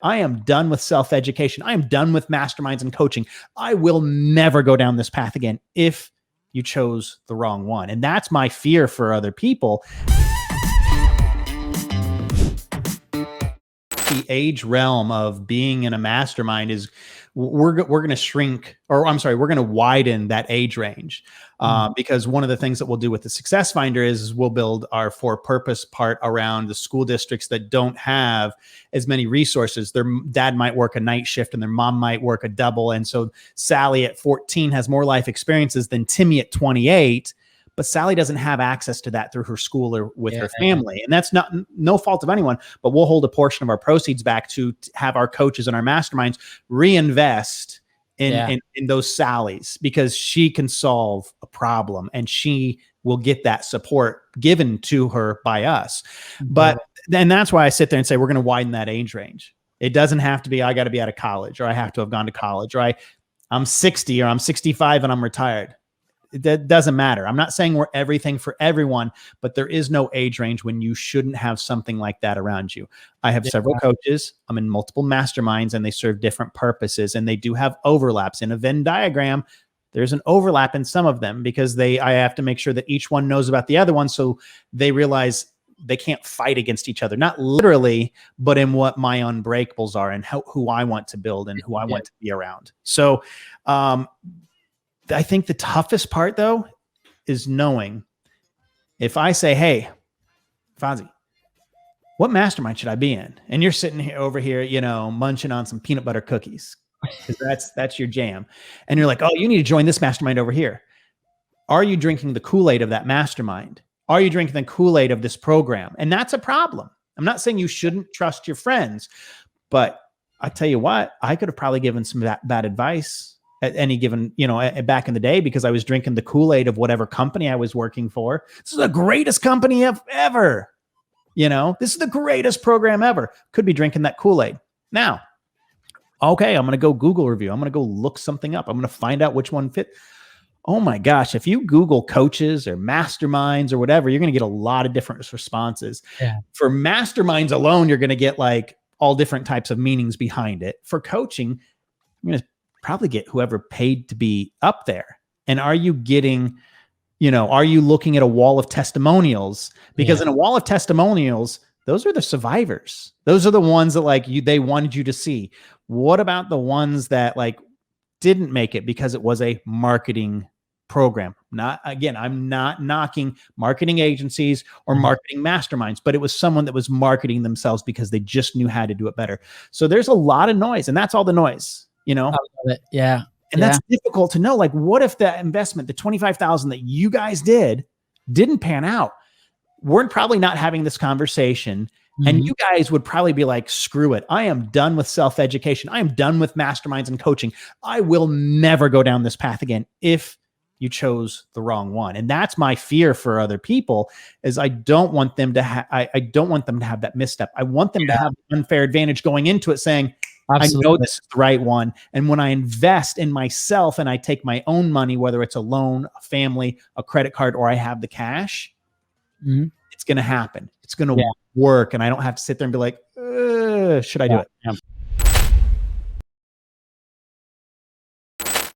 I am done with self-education. I am done with masterminds and coaching. I will never go down this path again if you chose the wrong one. And that's my fear for other people. The age realm of being in a mastermind is we're going to shrink, or I'm sorry, we're going to widen that age range. Because one of the things that we'll do with the Success Finder is we'll build our for purpose part around the school districts that don't have as many resources. Their dad might work a night shift and their mom might work a double. And so Sally at 14 has more life experiences than Timmy at 28. But Sally doesn't have access to that through her school or with her family. And that's no fault of anyone, but we'll hold a portion of our proceeds back to have our coaches and our masterminds reinvest in those Sallys, because she can solve a problem and she will get that support given to her by us. But then that's why I sit there and say, we're going to widen that age range. It doesn't have to be, I got to be out of college, or I have to have gone to college, or I'm 60 or I'm 65 and I'm retired. That doesn't matter. I'm not saying we're everything for everyone, but there is no age range when you shouldn't have something like that around you. I have several coaches. I'm in multiple masterminds and they serve different purposes, and they do have overlaps. In a Venn diagram, there's an overlap in some of them because I have to make sure that each one knows about the other one, so they realize they can't fight against each other, not literally, but in what my unbreakables are and who I want to build and who I want to be around. So, I think the toughest part, though, is knowing if I say, hey, Fonzie, what mastermind should I be in? And you're sitting here over here, munching on some peanut butter cookies, because that's your jam. And you're like, oh, you need to join this mastermind over here. Are you drinking the Kool-Aid of that mastermind? Are you drinking the Kool-Aid of this program? And that's a problem. I'm not saying you shouldn't trust your friends, but I tell you what, I could have probably given some bad advice at any given, back in the day, because I was drinking the Kool-Aid of whatever company I was working for. This is the greatest company ever. This is the greatest program ever. Could be drinking that Kool-Aid. Now, okay, I'm going to go Google review. I'm going to go look something up. I'm going to find out which one fit. Oh my gosh. If you Google coaches or masterminds or whatever, you're going to get a lot of different responses. Yeah. For masterminds alone, you're going to get like all different types of meanings behind it. For coaching, I'm going to probably get whoever paid to be up there. And are you getting, are you looking at a wall of testimonials? Because in a wall of testimonials, those are the survivors. Those are the ones that they wanted you to see. What about the ones that didn't make it because it was a marketing program? I'm not knocking marketing agencies or marketing masterminds, but it was someone that was marketing themselves because they just knew how to do it better. So there's a lot of noise, and that's all the noise. I love it. Yeah. And that's difficult to know. What if that investment, the $25,000 that you guys didn't pan out? We're probably not having this conversation. And you guys would probably be like, screw it. I am done with self-education. I am done with masterminds and coaching. I will never go down this path again if you chose the wrong one. And that's my fear for other people, is I don't want them to I don't want them to have that misstep. I want them to have an unfair advantage going into it, saying, absolutely, I know this is the right one. And when I invest in myself and I take my own money, whether it's a loan, a family, a credit card, or I have the cash, it's going to happen. It's going to work. And I don't have to sit there and be like, should I do it?